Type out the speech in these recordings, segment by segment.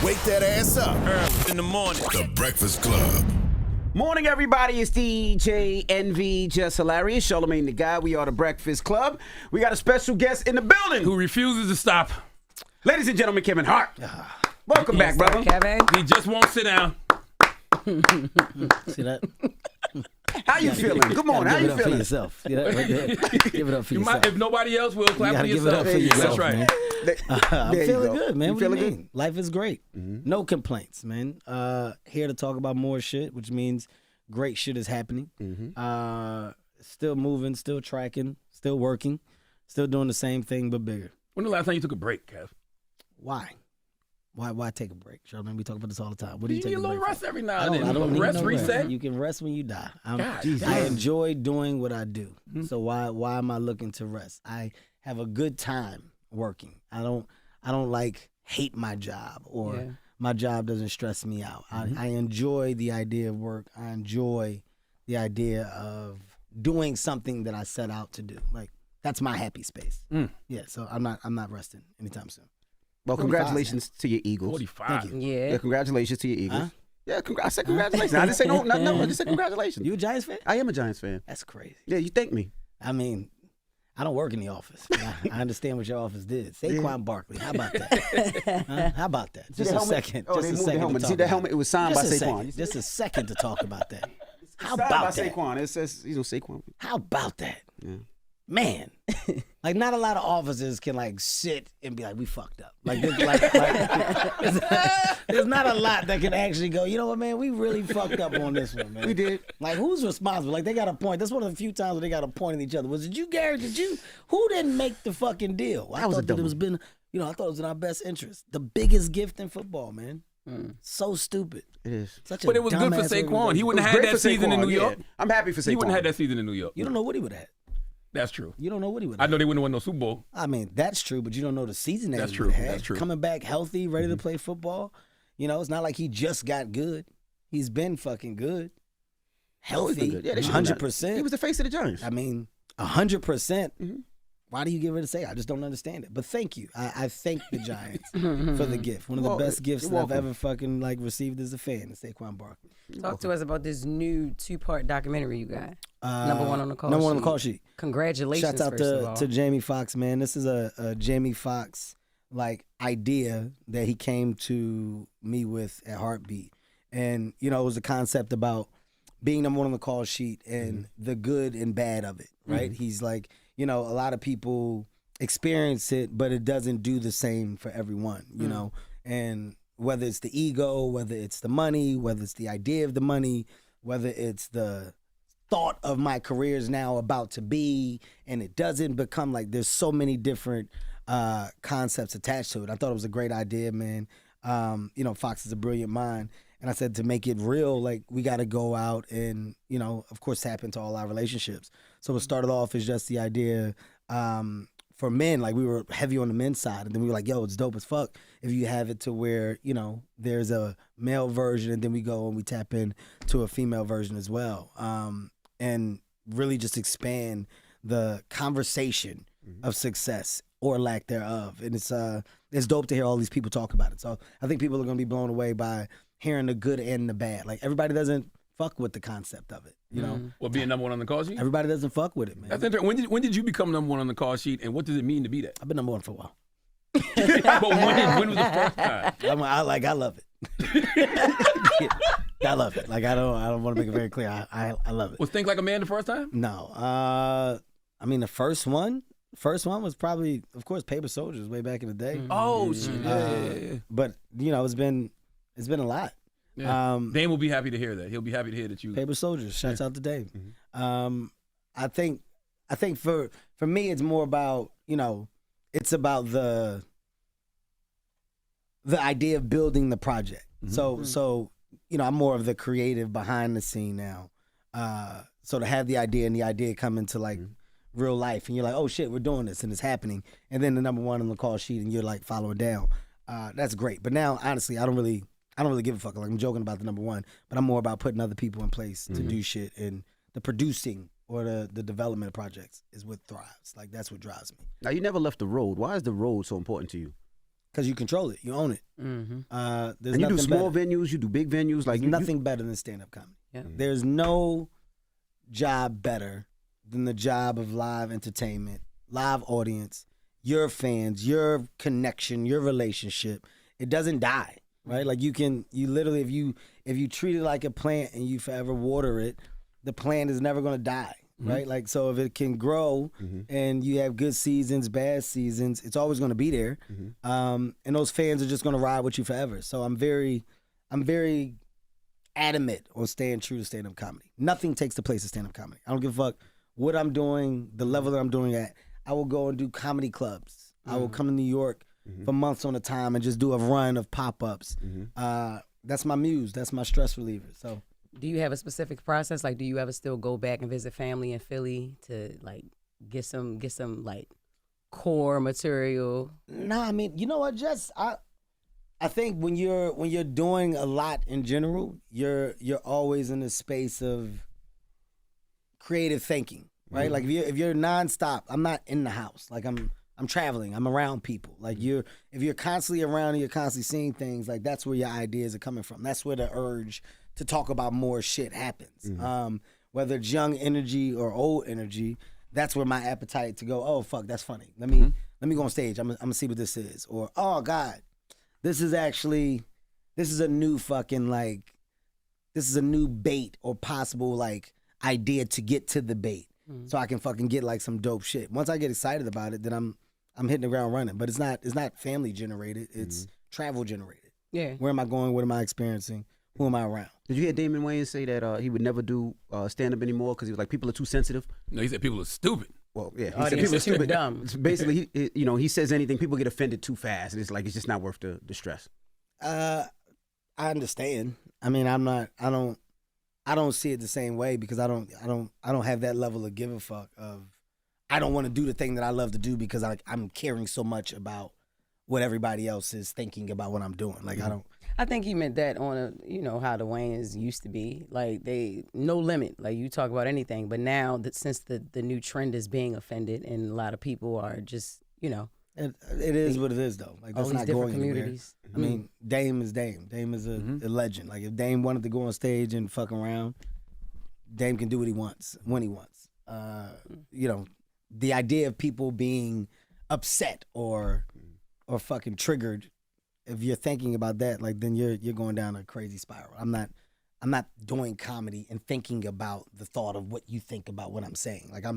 Wake that ass up. Early in the morning. The Breakfast Club. Morning, everybody. It's DJ NV, Just Hilarious, Charlamagne the Guy. We are the Breakfast Club. We got a special guest in the building. Who refuses to stop. Ladies and gentlemen, Kevin Hart. Welcome back, brother. Kevin. He just won't sit down. See that? How you feeling? Good morning. How Give it you up for feeling? yourself. See that right there? Give it up for You yourself. might, if nobody else will, clap You for gotta give it yourself. up for yourself, That's right. man. I'm There you feeling go. good, man. You What do you feeling mean? Life is great. No complaints, man. Here to talk about more shit, which means great shit is happening. Still moving, still tracking, still working, still doing the same thing but bigger. When the last time you took a break, Kev? Why? Why take a break? Charlamagne, we talk about this all the time. What do You you take need a a break little for? rest every now I and don't, then. I don't need Rest, no reset. rest. You can rest when you die. God, I enjoy doing what I do. So why am I looking to rest? I have a good time working. I don't like hate my job or my job doesn't stress me out. I enjoy the idea of work. I enjoy the idea of doing something that I set out to do. Like that's my happy space. Yeah, so I'm not resting anytime soon. Well, congratulations to your Eagles. 45. Thank you. Yeah, Yeah. congratulations to your Eagles. Huh? Yeah, I said congratulations. I didn't say no. I just said congratulations. You a Giants fan? I am a Giants fan. That's crazy. Yeah, you thank me. I mean, I don't work in the office. I understand what your office did. Saquon Barkley. How about that? Huh? How about that? Just a second. Oh, Just they a moved the second. helmet. to See talk the about helmet? It was signed by Just a Saquon. second. Just a second to talk about that. How Signed by about that? Saquon. It says Saquon. How about that? Yeah. Man, like not a lot of officers can like sit and be like, we fucked up. Like, there's not a lot that can actually go, you know what, man, we really fucked up on this one, man. We did. Like, who's responsible? Like, they got a point. That's one of the few times where they got a point at each other. Was it you, Gary? Did you? Who didn't make the fucking deal? I That was a thought dumb that it was one. been, I thought it was in our best interest. The biggest gift in football, man. So stupid. It is. Such a But it was good for dumbass Saquon. organization. He wouldn't have Great had that for season in Saquon, New York. yeah. I'm happy for Saquon. He wouldn't have had that season in New York. You don't know what he would have had. That's true. You don't know what he would I have had. know they wouldn't have won no Super Bowl. I mean, that's true, but you don't know the season that That's he true. would've had. That's true. Coming back healthy, ready to play football. It's not like he just got good. He's been fucking good. Always been Healthy, good. Yeah, they should've done- 100%. He was the face of the Giants. I mean, 100%. Why do you give it a say? I just don't understand it. But thank you. I thank the Giants for the gift. One of the Well, best gifts you're that I've welcome. ever fucking received as a fan is Saquon Barkley. Talk to us about this new 2-part documentary you got. Number one on the call Number one on sheet. the call sheet. Congratulations, Shouts out first of all. to Jamie Foxx, man. This is a Jamie Foxx idea that he came to me with at Heartbeat. And, it was a concept about being number one on the call sheet and the good and bad of it, right? He's like, a lot of people experience it, but it doesn't do the same for everyone, you know? And whether it's the ego, whether it's the money, whether it's the idea of the money, whether it's the thought of my career is now about to be, and it doesn't become like there's so many different concepts attached to it. I thought it was a great idea, man. Fox is a brilliant mind. And I said to make it real, like we got to go out and, of course, tap into all our relationships. So it started off as just the idea for men, like we were heavy on the men's side. And then we were like, yo, it's dope as fuck if you have it to where, there's a male version and then we go and we tap in to a female version as well. And really just expand the conversation of success or lack thereof. And it's dope to hear all these people talk about it. So I think people are going to be blown away by hearing the good and the bad. Like everybody doesn't fuck with the concept of it, Well, being number one on the call sheet? Everybody doesn't fuck with it, man. That's interesting. When did you become number one on the call sheet, and what does it mean to be that? I've been number one for a while. But when was the first time? I love it. I love it. Like I don't want to make it very clear. I love it. Was Think Like a Man the first time? No. I mean the first one was probably, of course, Paper Soldiers way back in the day. Oh shit! Yeah. But it's been a lot. Yeah. Dame will be happy to hear that. He'll be happy to hear that you. Paper Soldiers. Shouts out to Dave. I think for me it's more about it's about the idea of building the project. So I'm more of the creative behind the scene now. So to have the idea and the idea come into like real life and you're like, oh shit, we're doing this and it's happening. And then the number one on the call sheet and you're like following down. That's great. But now honestly, I don't really give a fuck. Like I'm joking about the number one, but I'm more about putting other people in place to do shit, and the producing or the development of projects is what thrives. Like that's what drives me. Now, you never left the road. Why is the road so important to you? because you control it, you own it. There's And you do nothing small better. venues, you do big venues. Like There's nothing better than stand-up comedy. Yeah. There's no job better than the job of live entertainment, live audience, your fans, your connection, your relationship. It doesn't die, right? Like you literally, if you treat it like a plant and you forever water it, the plant is never going to die, right? Like, so if it can grow and you have good seasons, bad seasons, it's always going to be there. And those fans are just going to ride with you forever. So I'm very adamant on staying true to stand-up comedy. Nothing takes the place of stand-up comedy. I don't give a fuck what I'm doing, the level that I'm doing at. I will go and do comedy clubs. I will come to New York for months on a time and just do a run of pop-ups. That's my muse. That's my stress reliever. So, do you have a specific process? Like, do you ever still go back and visit family in Philly to like get some like core material? No, I mean, you know what, I think when you're doing a lot in general, you're always in a space of creative thinking, right? Like if you're nonstop, I'm not in the house. Like I'm traveling. I'm around people. Like if you're constantly around and you're constantly seeing things, like that's where your ideas are coming from. That's where the urge to talk about more shit happens. Whether it's young energy or old energy, that's where my appetite to go, oh fuck, that's funny. Let me go on stage. I'm gonna see what this is. Or, oh God, this is a new fucking like, this is a new bait or possible like idea to get to the bait. So I can fucking get like some dope shit. Once I get excited about it, then I'm hitting the ground running. But it's not family generated. It's travel generated. Yeah. Where am I going? What am I experiencing? Who am I around? Did you hear Damon Wayans say that he would never do stand-up anymore because he was like, people are too sensitive? No, he said people are stupid. Well, yeah. He said Audience people are is too stupid. dumb. It's basically, he says anything, people get offended too fast. And it's like, it's just not worth the stress. I understand. I mean, I don't see it the same way because I don't have that level of give a fuck of, I don't want to do the thing that I love to do because I'm caring so much about what everybody else is thinking about what I'm doing. Like I think he meant that on how the Wayans used to be. Like they no limit. Like you talk about anything. But now that since the new trend is being offended and a lot of people are just, It is what it is though. Like that's all these not different going anywhere. communities. I mean, Dame is Dame. Dame is a legend. Like if Dame wanted to go on stage and fuck around, Dame can do what he wants when he wants. The idea of people being upset or fucking triggered, if you're thinking about that, like then you're going down a crazy spiral. I'm not doing comedy and thinking about the thought of what you think about what I'm saying. Like I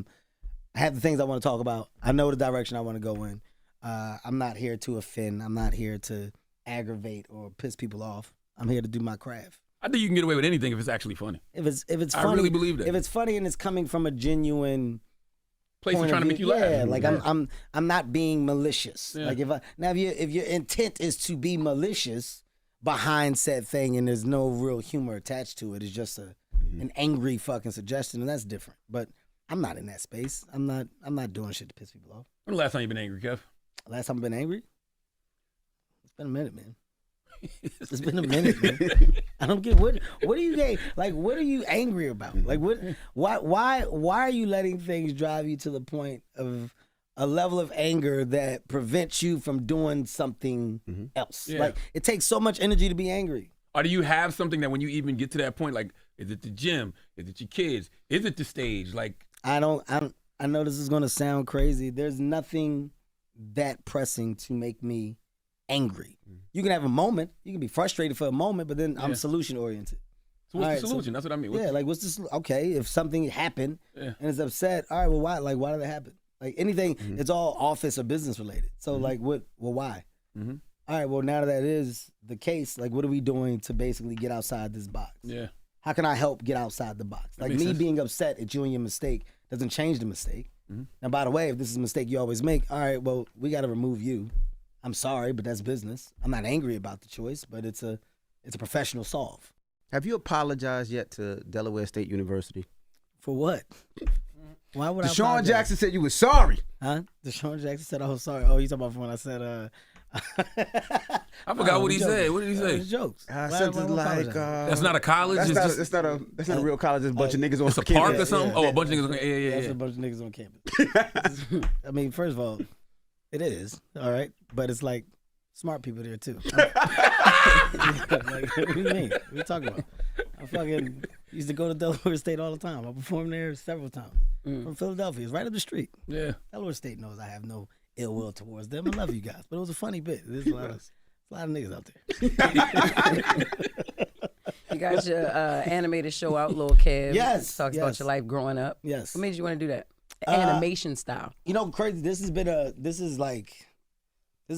have the things I want to talk about. I know the direction I want to go in. I'm not here to offend. I'm not here to aggravate or piss people off. I'm here to do my craft. I think you can get away with anything if it's actually funny. If it's funny, I really believe that. If it's funny and it's coming from a genuine place point trying to of make you view, laugh. yeah, like I'm not being malicious. Yeah. Like if your intent is to be malicious behind said thing and there's no real humor attached to it, it's just an angry fucking suggestion, and that's different. But I'm not in that space. I'm not doing shit to piss people off. When the last time you been angry, Kev? Last time I've been angry? It's been a minute, man. It's been a minute, man. I don't get what are you like? What are you angry about? Like what? Why are you letting things drive you to the point of a level of anger that prevents you from doing something else? Yeah. Like it takes so much energy to be angry. Or do you have something that when you even get to that point, like, is it the gym? Is it your kids? Is it the stage? Like, I know this is gonna sound crazy. There's nothing that pressing to make me angry. You can have a moment. You can be frustrated for a moment, but then I'm solution oriented. so what's the solution? That's what I mean. What's this? Okay, if something happened and it's upset, all right, well, why? Like, why did it happen? Like anything, it's all office or business related. So like, what? Well, why? All right, well, now that is the case, like, what are we doing to basically get outside this box? Yeah. How can I help get outside the box? Like me being upset at you and your mistake doesn't change the mistake. And by the way, if this is a mistake you always make, all right, well, we got to remove you. I'm sorry, but that's business. I'm not angry about the choice, but it's a professional solve. Have you apologized yet to Delaware State University? For what? Why would I Deshaun apologize? Jackson said you were sorry. Huh? Deshaun Jackson said, "Oh, sorry." Oh, you talking about when I said, I forgot what he said. What did he say? Jokes. Something like That's not a college. that's not a real college. There's a bunch of niggas on It's a campus. park or something. Oh, a bunch of niggas. Yeah. That's a bunch of niggas on campus. I mean, first of all, it is all right, but it's like smart people there too. Like, what do you mean? What are you talking about? I fucking used to go to Delaware State all the time. I performed there several times. From Philadelphia. It's right up the street. Yeah. Delaware State knows I have no ill will towards them. I love you guys. But it was a funny bit. There's a lot of niggas out there. You got your animated show out, Lil Kev. Yes, Talks about your life growing up. Yes. What made you want to do that? Animation style. You know, crazy. This is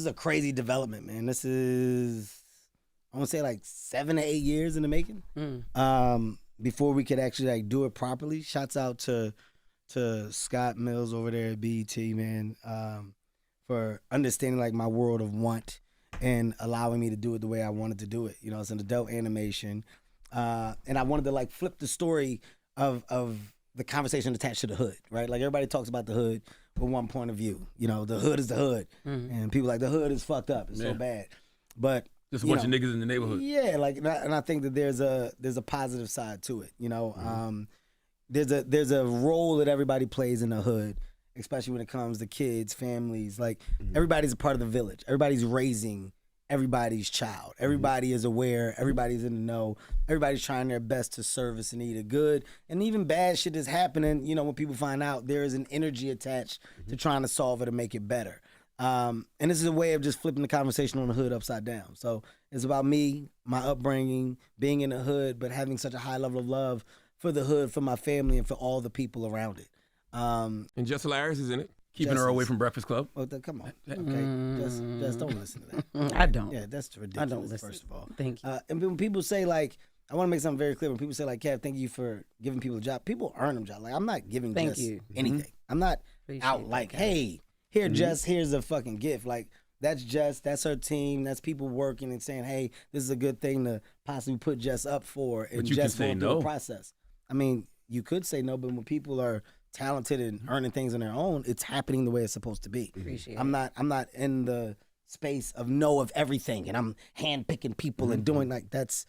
a crazy development, man. This is, I want to say, like 7 to 8 years in the making. Before we could actually like do it properly. Shouts out to Scott Mills over there at BET, man, for understanding like my world of want and allowing me to do it the way I wanted to do it. You know, it's an adult animation, and I wanted to like flip the story of the conversation attached to the hood, right? Like everybody talks about the hood with one point of view. You know, the hood is the hood, and people like the hood is fucked up. It's so bad, but just a bunch of niggas in the neighborhood. Yeah, like, and I think that there's a positive side to it. You know, there's a role that everybody plays in the hood, especially when it comes to kids, families. Like everybody's a part of the village. Everybody's raising everybody's child. Everybody is aware. Everybody's in the know. Everybody's trying their best to service and either good and even bad shit is happening. You know, when people find out, there is an energy attached to trying to solve it and make it better. And this is a way of just flipping the conversation on the hood upside down. So it's about me, my upbringing, being in the hood, but having such a high level of love for the hood, for my family, and for all the people around it. And Jess Hilarious is in it, keeping her away from Breakfast Club. Oh, come on. Okay, just don't listen to that. I don't. Yeah, that's ridiculous, I don't listen. first of all. Thank you. And when people say, like, I want to make something very clear. When people say, like, Kev, thank you for giving people a job, people earn them jobs. Like, I'm not giving Jess anything. I'm not out like, hey, here, Jess, here's a fucking gift. Like, that's Jess, that's her team, that's people working and saying, hey, this is a good thing to possibly put Jess up for. And But you Jess can say going through no. the process. I mean, you could say no, but when people are talented and earning things on their own, it's happening the way it's supposed to be. Appreciate I'm not in the space of know of everything and I'm handpicking people and doing like that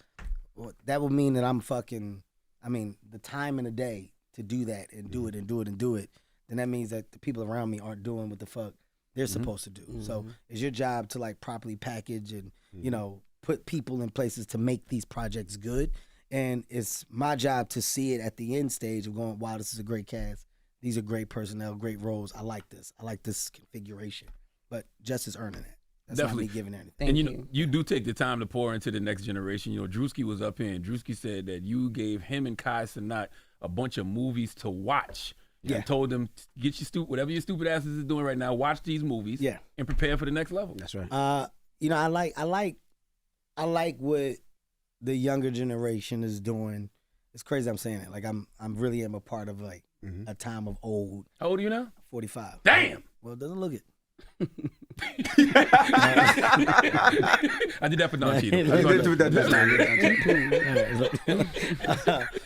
would mean that I'm fucking, I mean, the time in the day to do that and do it and do it and do it, then that means that the people around me aren't doing what the fuck they're supposed to do. So it's your job to like properly package and, you know, put people in places to make these projects good. And it's my job to see it at the end stage of going, wow, this is a great cast. These are great personnel, great roles. I like this. I like this configuration. But Jess is earning it. That's Definitely. not me giving anything. Thank and you. you do take the time to pour into the next generation. You know, Drewski was up here, and Drewski said that you gave him and Kai Cenat a bunch of movies to watch. And told them, get your whatever your stupid asses is doing right now, watch these movies. And prepare for the next level. That's right. You know, I like what the younger generation is doing. It's crazy I'm saying it. Like I'm really am a part of like a time of old. How old are you now? 45. Damn. Well, it doesn't look it. I did that for Don Cheadle. You did that.